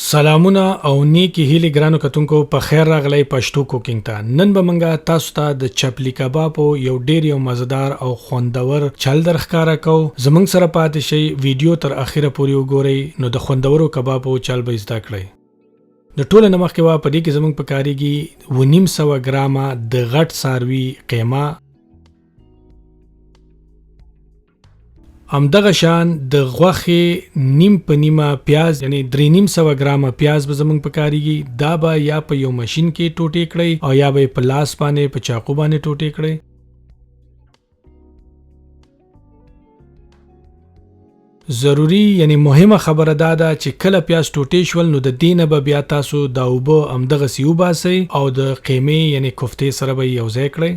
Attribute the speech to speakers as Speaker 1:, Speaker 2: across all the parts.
Speaker 1: سلامونه او نیکی هیلې ګرانو کتونکو په خیر راغلی پښتو کوکینګ ته. نن به منګه تاسو ته د چپلی کباب یو ډیر مزدار او خوندور چل درښکارا کو. زمنګ سره پاتې شي ویډیو تر اخره پورې وګورئ نو د خوندورو کبابو چل به زده کړئ. د ټوله نمخ کې وا په دې کې زمنګ پکاريږي 1.5 ګرامه د غټ ساروي قیمه، همدغه شان د غوښې نیم په نیمه پیاز یعنی 3.5 ګرامه پیاز به زمونږ پکاريږي. دا به یا په یو ماشين کې ټوټې کړئ او یا به په لاس باندې په چاقو باندې ټوټې کړئ. ضروری یعنی مهمه خبره دا ده چې کله پیاز ټوټې شول نو د دینه به بیا تاسو دا اوبه همدغه سیو باسي او د قیمې یعنی کوفتې سره به یو ځای کړئ.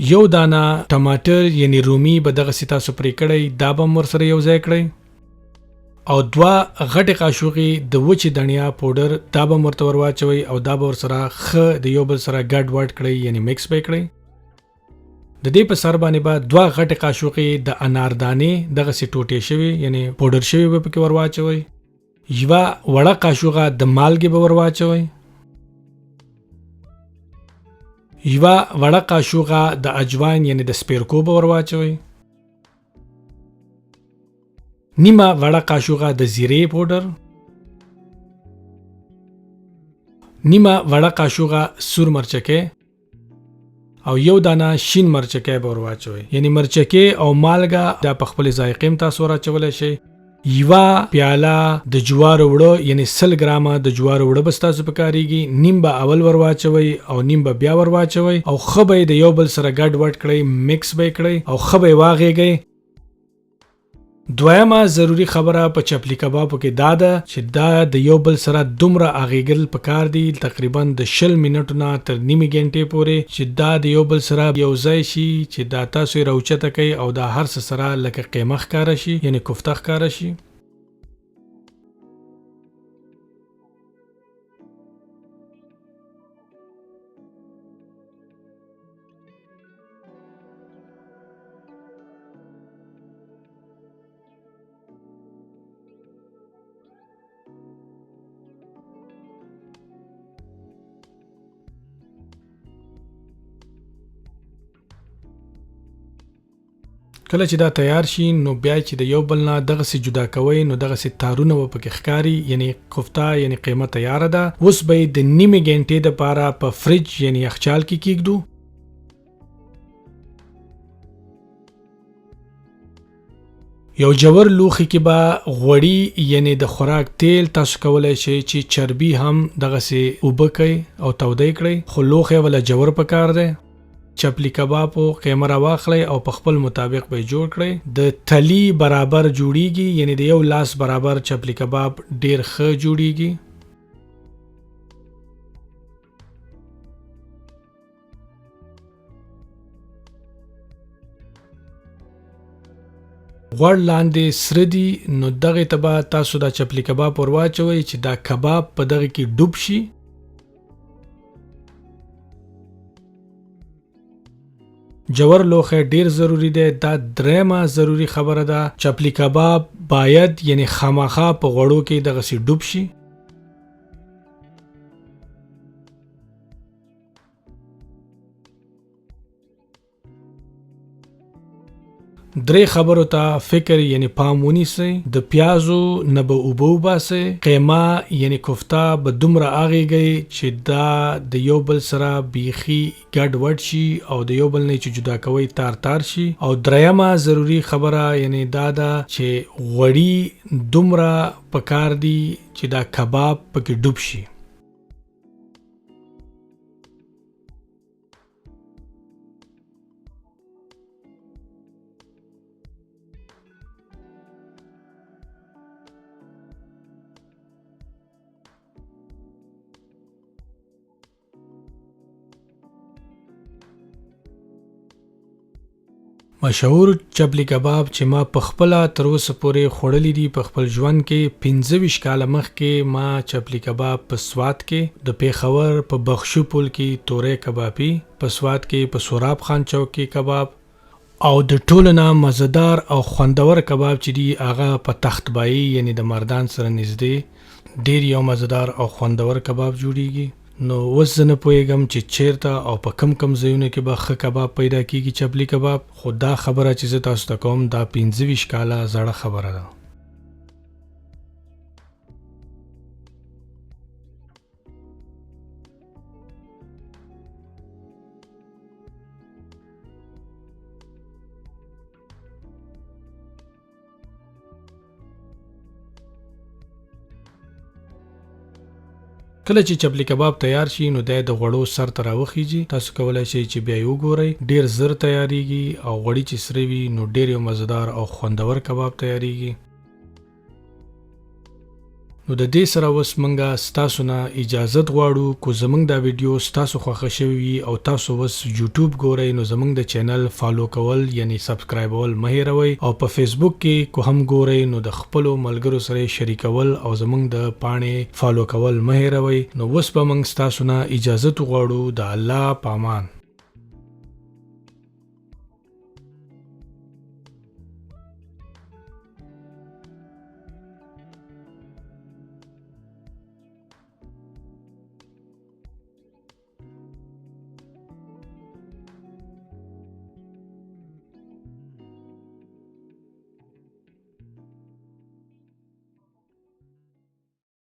Speaker 1: یو دانه ټماټر یعنی رومي به دغه سیتا سپری کړئ، دا به ور سره یو ځای کړئ او 2 غټه قاشوغي د وچې دنیا پاوډر دا به ورته ور واچوي او دا به ور سره خ د یو بل سره ګډ وډ کړئ یعنی مکس به کړئ. د دې په سر باندې به 2 غټه قاشوغي د اناردانې دغه سی ټوټې شوی یعنی پاوډر شوی به پکې ور واچوي. یو وړه قاشوغه د مالګې به ور واچوي، یو وړه قاشوغه د اجوان یعنی د سپیرکو به ور واچوي، نیمه وړه قاشوغه د زیرې پاوډر، نیمه وړه قاشوغه سور مرچکه او یو دانه شین مرچکه به ور واچوي یعنی مرچکه او مالګه د خپل ذایقې تاسو راچولای شي. یو پیاله د جوار وړو یعنی 100 ګرامه د جوار وړو بس تاسو پکاريږي، نیم به اول ور واچوي او نیم به بیا ور واچوي او خبه د یو بل سره ګډ وډ کړئ مکس به کړئ او خبه واغېږي. دویمه ضروری خبره په چپلی کبابو کې دا ده چې دا د یو بل سره دومره اغېګل پکار دي تقریبا د 20 منټو نه تر نیمه غنټې پورې چې دا د یو بل سره یو ځای شي چې دا تاسو راوچته کوي او دا هر څه سره لکه قیمه ښکارا شي یعنی کوفته ښکارا شي. کله چې دا تیار شي نو بیا چې د یو بل نه دغه سي جدا کوي نو دغه سي تارونه و پکې ښکاری یعنی کوفته یعنی قیمه تیار ده. اوس به د نیمه غنټې د پاره په فریج یعنی یخچال کې کېږدو. یو جوور لوخي کې به غوړی یعنی د خوراک تیل تاسو کولای شئ چې چربي هم دغه سي وبکي او تودې کړئ، خو لوخي ولا جوور پکار ده. چپلی کباب او قیمه را واخلئ او په خپل مطابق به جوړ کړئ. د تلی برابر جوړیږي یعنی د یو لاس برابر چپلی کباب ډیر ښه جوړیږي. غوړ لاندې سره دي نو دغه تبا تاسو دا چپلی کباب ور واچوي چې دا کباب په دغه کې ډوب شي. جوور لوخه ډیر ضروری ده. دا درېمه ضروری خبره ده چپلی کباب باید یعنی خامخا په غوړو کې دغه سي ډوب شي. درې خبرو ته فکر یعنی پام ونیسئ. د پیازو نه به اوبه وباسئ، قیمه یعنی کوفته به دومره اغېږي چې دا د یو بل سره بیخي ګډ وډ شي او د یو بل نه چې جدا کوي تار تار شي. او درېمه ضروری خبره یعنی دا ده چې غوړی دومره پکار دي چې دا کباب پکې ډوب شي. مشهور چپلی کباب چې ما په خپله تر اوسه پورې خوړلی دي په خپل ژوند کې 15 کاله مخکې ما چپلی کباب په سوات کې د پیښور په بخشو پل کې تورې کبابي په سوات کې په سوراب خان چوک کې کباب او د ټولو نه مزدار او خوندور کباب چې دی هغه په تختبایی یعنی د مردان سره نږدې ډیر یو مزدار او خوندور کباب جوړیږي نو اوس زه نه پوهېږم چې چیرته او په کم ځایونو کې به ښه کباب پیدا کیږي چپلی کباب خو دا خبره چې زه تاسو ته کوم دا 15 کاله زړه خبره ده کله چې چپلی کباب تیار شي نو د غوړو سر ته راوخیږي تاسو کولای شئ چې بیا یې وګورئ ډیر زر تیاریږي او غوړي چې سره وي نو ډیر یو مزدار او خوندور کباب تیاریږي نو د دې سره اوس موږ ستاسو نه اجازت غواړو کو زموږ دا ویډیو ستاسو خوښه شوی وي او تاسو اوس یوټیوب ګورئ نو زموږ د چینل فالو کول یعنی سبسکرایبول مه هیروئ او په فیسبوک کې کو هم ګورئ نو د خپلو ملګرو سره شریکول او زموږ د پاڼې فالو کول مه هیروئ نو اوس به موږ ستاسو نه اجازت غواړو د الله په امان